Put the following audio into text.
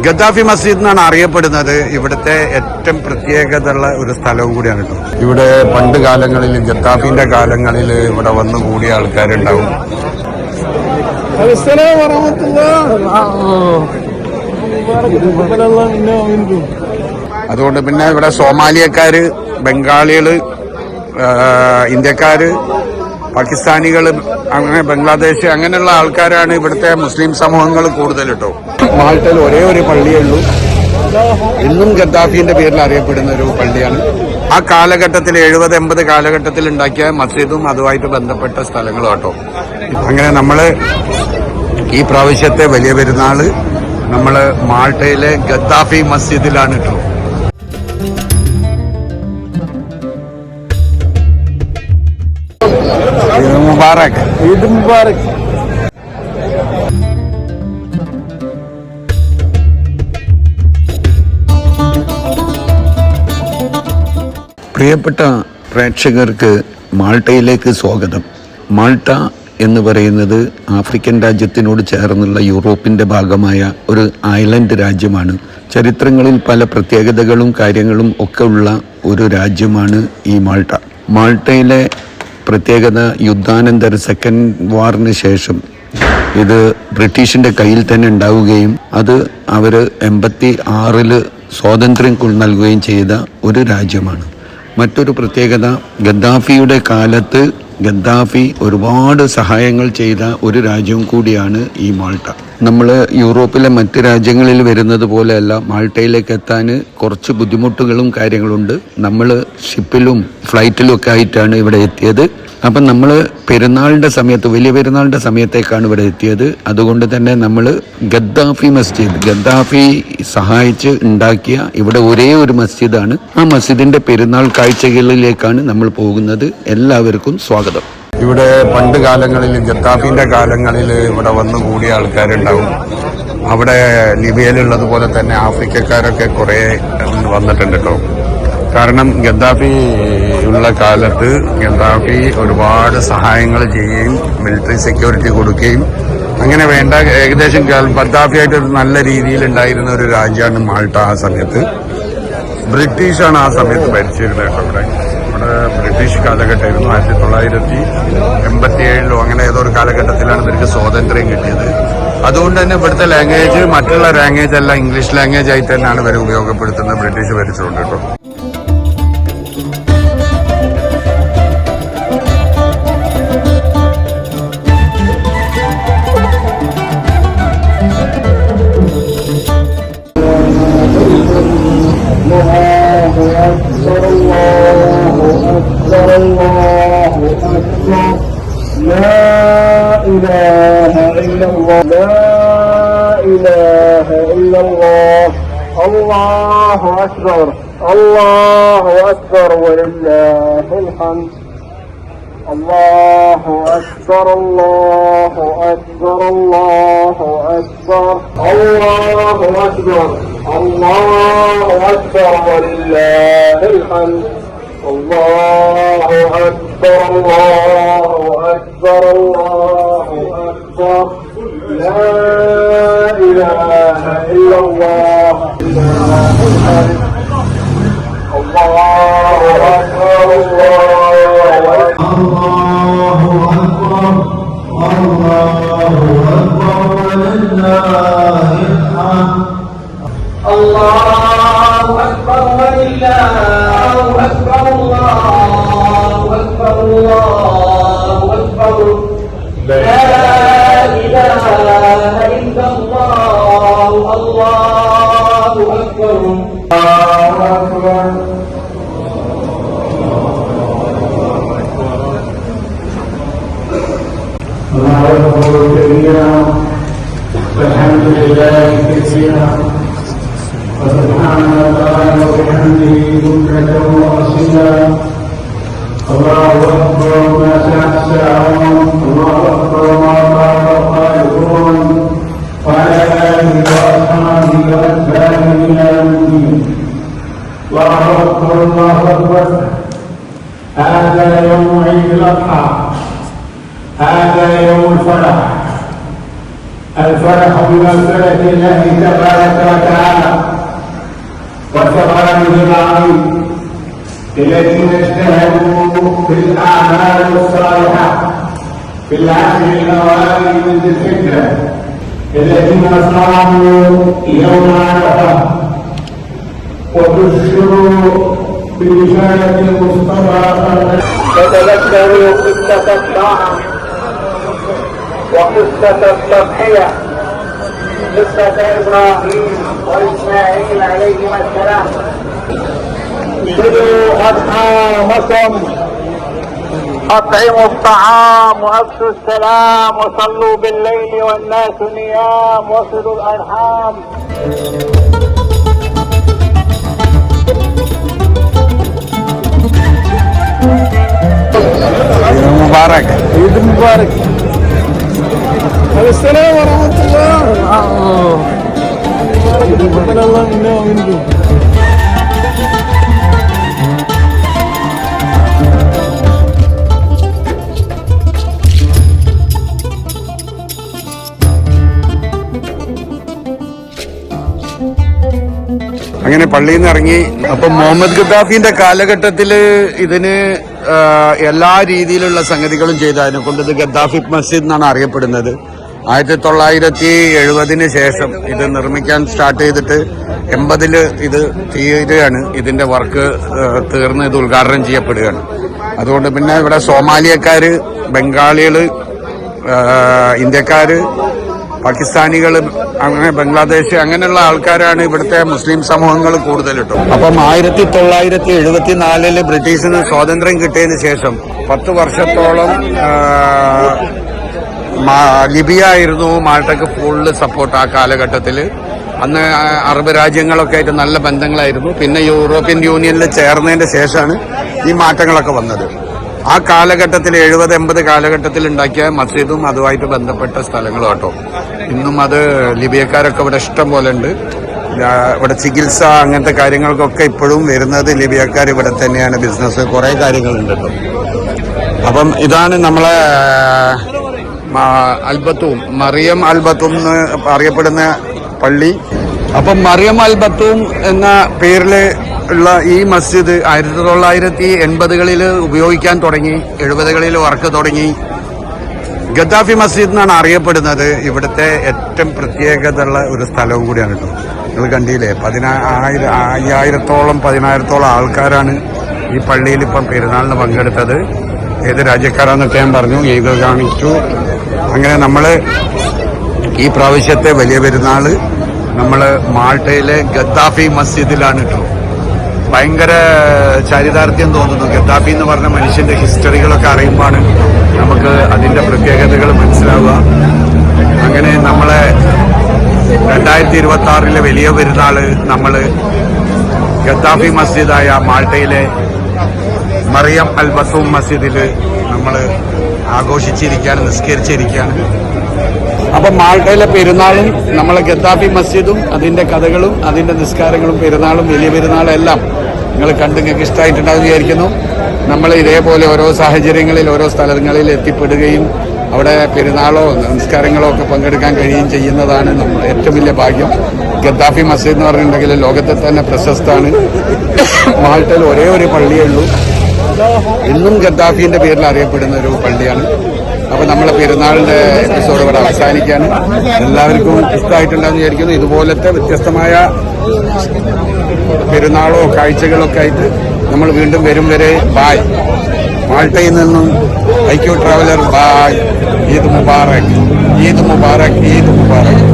Gaddafi മസ്ജിദ് എന്നാണ് അറിയപ്പെടുന്നത്. ഇവിടുത്തെ ഏറ്റവും പ്രത്യേകതയുള്ള ഒരു സ്ഥലവും കൂടിയാണ് കേട്ടോ. ഇവിടെ പണ്ട് കാലങ്ങളിൽ ഗദ്ദാഫിന്റെ കാലങ്ങളിൽ ഇവിടെ വന്നു കൂടിയ ആൾക്കാരുണ്ടാവും. അതുകൊണ്ട് പിന്നെ ഇവിടെ സോമാലിയക്കാര്, ബംഗാളികള്, ഇന്ത്യക്കാര്, പാകിസ്ഥാനികൾ, അങ്ങനെ ബംഗ്ലാദേശ്, അങ്ങനെയുള്ള ആൾക്കാരാണ് ഇവിടുത്തെ മുസ്ലിം സമൂഹങ്ങൾ കൂടുതൽ കേട്ടോ. മാൾട്ടയിൽ ഒരേ ഒരു പള്ളിയേ ഉള്ളൂ, ഇന്നും ഗദ്ദാഫിന്റെ പേരിൽ അറിയപ്പെടുന്ന ഒരു പള്ളിയാണ്. ആ കാലഘട്ടത്തിൽ 70-80 കാലഘട്ടത്തിൽ ഉണ്ടാക്കിയ മസ്ജിദും അതുമായിട്ട് ബന്ധപ്പെട്ട സ്ഥലങ്ങളും കേട്ടോ. അങ്ങനെ നമ്മള് ഈ പ്രാവശ്യത്തെ വലിയ പെരുന്നാള് നമ്മള് മാൾട്ടയിലെ ഗദ്ദാഫി മസ്ജിദിലാണ് കേട്ടോ. ഈദ് മുബാറക്. ഈദ് മുബാറക്. പ്രിയപ്പെട്ട പ്രേക്ഷകർക്ക് മാൾട്ടയിലേക്ക് സ്വാഗതം. മാൾട്ട എന്ന് പറയുന്നത് ആഫ്രിക്കൻ രാജ്യത്തിനോട് ചേർന്നുള്ള യൂറോപ്പിന്റെ ഭാഗമായ ഒരു ഐലൻഡ് രാജ്യമാണ്. ചരിത്രങ്ങളിൽ പല പ്രത്യേകതകളും കാര്യങ്ങളും ഒക്കെ ഉള്ള ഒരു രാജ്യമാണ് ഈ മാൾട്ട. മാൾട്ടയിലെ പ്രത്യേകത, യുദ്ധാനന്തര സെക്കൻഡ് വാറിന് ശേഷം ഇത് ബ്രിട്ടീഷിന്റെ കയ്യിൽ തന്നെ ഉണ്ടാവുകയും അത് അവർ 86 സ്വാതന്ത്ര്യം നൽകുകയും ചെയ്ത ഒരു രാജ്യമാണ്. മറ്റൊരു പ്രത്യേകത, ഗദ്ദാഫിയുടെ കാലത്ത് ഗദ്ദാഫി ഒരുപാട് സഹായങ്ങൾ ചെയ്ത ഒരു രാജ്യവും കൂടിയാണ് ഈ മാൾട്ട. നമ്മൾ യൂറോപ്പിലെ മറ്റ് രാജ്യങ്ങളിൽ വരുന്നത് പോലെയല്ല, മാൾട്ടയിലേക്ക് എത്താൻ കുറച്ച് ബുദ്ധിമുട്ടുകളും കാര്യങ്ങളുണ്ട്. നമ്മൾ ഷിപ്പിലും ഫ്ലൈറ്റിലും ഒക്കെ ആയിട്ടാണ് ഇവിടെ എത്തിയത്. അപ്പം നമ്മൾ പെരുന്നാളിൻ്റെ സമയത്ത്, വലിയ പെരുന്നാളിൻ്റെ സമയത്തേക്കാണ് ഇവിടെ എത്തിയത്. അതുകൊണ്ട് തന്നെ നമ്മൾ ഗദ്ദാഫി മസ്ജിദ്, ഗദ്ദാഫി സഹായിച്ച് ഉണ്ടാക്കിയ ഇവിടെ ഒരേ ഒരു മസ്ജിദാണ്. ആ മസ്ജിദിന്റെ പെരുന്നാൾ കാഴ്ചകളിലേക്കാണ് നമ്മൾ പോകുന്നത്. എല്ലാവർക്കും സ്വാഗതം. ഇവിടെ പണ്ട് കാലങ്ങളിൽ, ഗദ്ദാഫിന്റെ കാലങ്ങളിൽ ഇവിടെ വന്നു കൂടിയ ആൾക്കാരുണ്ടാവും. അവിടെ ലിബിയയിലുള്ളതുപോലെ തന്നെ ആഫ്രിക്കക്കാരൊക്കെ കുറേ വന്നിട്ടുണ്ട് കേട്ടോ. കാരണം ഗദ്ദാഫി ഉള്ള കാലത്ത് ഗദ്ദാഫി ഒരുപാട് സഹായങ്ങൾ ചെയ്യുകയും മിലിറ്ററി സെക്യൂരിറ്റി കൊടുക്കുകയും അങ്ങനെ വേണ്ട ഏകദേശം ഗദ്ദാഫിയായിട്ട് ഒരു നല്ല രീതിയിൽ ഉണ്ടായിരുന്ന ഒരു രാജ്യമാണ് മാൾട്ട. ആ സമയത്ത് ബ്രിട്ടീഷാണ് ആ സമയത്ത് ഭരിച്ചിരുന്നത് കേട്ടോ. ഇവിടെ ബ്രിട്ടീഷ് കാലഘട്ടമായിരുന്നു. 1987 അങ്ങനെ ഏതോ ഒരു കാലഘട്ടത്തിലാണ് ഇവർക്ക് സ്വാതന്ത്ര്യം കിട്ടിയത്. അതുകൊണ്ട് തന്നെ ഇവിടുത്തെ ലാംഗ്വേജ് മറ്റുള്ള ലാംഗ്വേജ് അല്ല, ഇംഗ്ലീഷ് ലാംഗ്വേജ് ആയിട്ട് തന്നെയാണ് ഇവർ ഉപയോഗപ്പെടുത്തുന്നത്, ബ്രിട്ടീഷ് ഭരിച്ചുകൊണ്ട് കേട്ടോ. الله أكبر الله أكبر ولله الحمد. الله أكبر الله أكبر الله أكبر الله أكبر الله أكبر ولله الحمد. الله أكبر الله أكبر الله أكبر لا إله إلا الله. الله أكبر الله أكبر الله أكبر ولله الحمد. الله أكبر ولله أكبر الله أكبر الله أكبر لا إله إلا الله. الله أكبر الله أكبر. الله أكبر كبيرا والحمد لله كثيرا وسبحان الله وبحمده بكرة وأصيلا. الله أكبر ما تحسعون. الله أكبر ما قال القائلون وعلى آله وأصحابه وأتباعه إلى يوم الدين. الله أكبر الله أكبر. هذا يوم عيد الأضحى، هذا يوم الفرح. الفرح بمغفرة الله تبارك وتعالى وفضله العظيم الذين اجتهدوا في الأعمال الصالحة في العشر الأوائل من ذي الحجة الذين صاموا يوم عرفة وبشروا برسالة المصطفى وتذكروا قصة الطاعة وقصة التضحية قصة إبراهيم وإسماعيل عليهما السلام. خذوا أطعامكم أطعموا الطعام وأفشوا السلام وصلوا بالليل والناس نيام وصلوا الأرحام. മുബാറക്. عيد مبارك. السلام ورحمة الله. تقبل الله منا ومنكم. അങ്ങനെ പള്ളിയിൽ നിന്ന് ഇറങ്ങി. അപ്പൊ മുഹമ്മദ് ഖദ്ദാഫിന്റെ കാലഘട്ടത്തില് ഇതിന് എല്ലാ രീതിയിലുള്ള സംഗതികളും ചെയ്തു. അതിനെ കൊണ്ട് ഇത് ഖദ്ദാഫി മസ്ജിദ് എന്നാണ് അറിയപ്പെടുന്നത്. 1970 ശേഷം ഇത് നിർമ്മിക്കാൻ സ്റ്റാർട്ട് ചെയ്തിട്ട് 80 ഇത് തീരുകയാണ്. ഇതിന്റെ വർക്ക് തീർന്ന് ഇത് ഉദ്ഘാടനം ചെയ്യപ്പെടുകയാണ്. അതുകൊണ്ട് പിന്നെ ഇവിടെ സോമാലിയക്കാര്, ബംഗാളികള്, ഇന്ത്യക്കാര്, പാകിസ്ഥാനികൾ, അങ്ങനെ ബംഗ്ലാദേശ്, അങ്ങനെയുള്ള ആൾക്കാരാണ് ഇവിടുത്തെ മുസ്ലിം സമൂഹങ്ങൾ കൂടുതൽ കിട്ടും. അപ്പം 1974 ബ്രിട്ടീഷിന് സ്വാതന്ത്ര്യം കിട്ടിയതിന് ശേഷം 10 വർഷത്തോളം ലിബിയ ആയിരുന്നു മാൾട്ടക്ക് ഫുള്ള് സപ്പോർട്ട്. ആ കാലഘട്ടത്തിൽ അന്ന് അറബ് രാജ്യങ്ങളൊക്കെ ആയിട്ട് നല്ല ബന്ധങ്ങളായിരുന്നു. പിന്നെ യൂറോപ്യൻ യൂണിയനിൽ ചേർന്നതിന്റെ ശേഷമാണ് ഈ മാറ്റങ്ങളൊക്കെ വന്നത്. ആ കാലഘട്ടത്തിൽ 70-80 കാലഘട്ടത്തിൽ ഉണ്ടാക്കിയ മസ്ജിദും അതുമായിട്ട് ബന്ധപ്പെട്ട സ്ഥലങ്ങളും കേട്ടോ. ഇന്നും അത് ലിബിയക്കാരൊക്കെ ഇവിടെ ഇഷ്ടം പോലെ ഉണ്ട്. ഇവിടെ ചികിത്സ അങ്ങനത്തെ കാര്യങ്ങൾക്കൊക്കെ ഇപ്പോഴും വരുന്നത് ലിബിയക്കാർ ഇവിടെ തന്നെയാണ്. ബിസിനസ് കുറേ കാര്യങ്ങളുണ്ട് കേട്ടോ. അപ്പം ഇതാണ് നമ്മളെ അൽബത്തൂം, മറിയം അൽബത്തൂം എന്ന് അറിയപ്പെടുന്ന പള്ളി. അപ്പം മറിയം അൽബത്തൂം എന്ന പേരിൽ ഉള്ള ഈ മസ്ജിദ് 1980-കളിൽ ഉപയോഗിക്കാൻ തുടങ്ങി. 70-കളിൽ വർക്ക് തുടങ്ങി. ഗദ്ദാഫി മസ്ജിദ് എന്നാണ് അറിയപ്പെടുന്നത്. ഇവിടുത്തെ ഏറ്റവും പ്രത്യേകത ഉള്ള ഒരു സ്ഥലവും കൂടിയാണ് കേട്ടോ. നിങ്ങൾ കണ്ടില്ലേ, 10,000-11,000 ആൾക്കാരാണ് ഈ പള്ളിയിൽ ഇപ്പം പെരുന്നാളിന് പങ്കെടുത്തത്. ഏത് രാജ്യക്കാരാന്നൊക്കെ ഞാൻ പറഞ്ഞു, ഇത് കാണിച്ചു. അങ്ങനെ നമ്മൾ ഈ പ്രാവശ്യത്തെ വലിയ പെരുന്നാള് നമ്മൾ മാൾട്ടയിലെ ഗദ്ദാഫി മസ്ജിദിലാണ് കേട്ടോ. ഭയങ്കര ചാരിതാർത്ഥ്യം തോന്നുന്നു. ഗദ്ദാഫി എന്ന് പറഞ്ഞ മനുഷ്യന്റെ ഹിസ്റ്ററികളൊക്കെ അറിയുമ്പോഴാണ് നമുക്ക് അതിന്റെ പ്രത്യേകതകൾ മനസ്സിലാവുക. അങ്ങനെ നമ്മളെ 2026 വലിയ പെരുന്നാള് നമ്മൾ ഗദ്ദാഫി മസ്ജിദായ മാൾട്ടയിലെ മറിയം അൽബത്തൂം മസ്ജിദിൽ നമ്മൾ ആഘോഷിച്ചിരിക്കുകയാണ്, നിസ്കരിച്ചിരിക്കുകയാണ്. അപ്പം മാൾട്ടയിലെ പെരുന്നാളും നമ്മളെ ഗദ്ദാഫി മസ്ജിദും അതിന്റെ കഥകളും അതിന്റെ നിസ്കാരങ്ങളും പെരുന്നാളും വലിയ പെരുന്നാളും എല്ലാം നിങ്ങൾ കണ്ട് നിങ്ങൾക്ക് ഇഷ്ടമായിട്ടുണ്ടാവും വിചാരിക്കുന്നു. നമ്മൾ ഇതേപോലെ ഓരോ സാഹചര്യങ്ങളിൽ ഓരോ സ്ഥലങ്ങളിൽ എത്തിപ്പെടുകയും അവിടെ പെരുന്നാളോ നിസ്കാരങ്ങളോ ഒക്കെ പങ്കെടുക്കാൻ കഴിയുകയും ചെയ്യുന്നതാണ് നമ്മുടെ ഏറ്റവും വലിയ ഭാഗ്യം. ഗദ്ദാഫി മസ്ജിദ് എന്ന് പറഞ്ഞിട്ടുണ്ടെങ്കിൽ ലോകത്തെ തന്നെ പ്രശസ്തമാണ്. മാൾട്ടയിൽ ഒരേ ഒരു പള്ളിയേ ഉള്ളൂ, ഇന്നും ഗദ്ദാഫിന്റെ പേരിൽ അറിയപ്പെടുന്ന ഒരു പള്ളിയാണ്. അപ്പൊ നമ്മളെ പെരുന്നാളിന്റെ എപ്പിസോഡ് ഇവിടെ അവസാനിക്കാണ്. എല്ലാവർക്കും ഇഷ്ടമായിട്ടുണ്ടാകുന്ന വിചാരിക്കുന്നു. ഇതുപോലത്തെ വ്യത്യസ്തമായ പെരുന്നാളോ കാഴ്ചകളോ ഒക്കെ ആയിട്ട് നമ്മൾ വീണ്ടും വരും വരെ ബായ്. മാൾട്ടയിൽ നിന്നും ഐക്യു ട്രാവലർ ബായ്. ഈദ് മുബാറക്, ഈദ് മുബാറക്, ഈദ് മുബാറക്.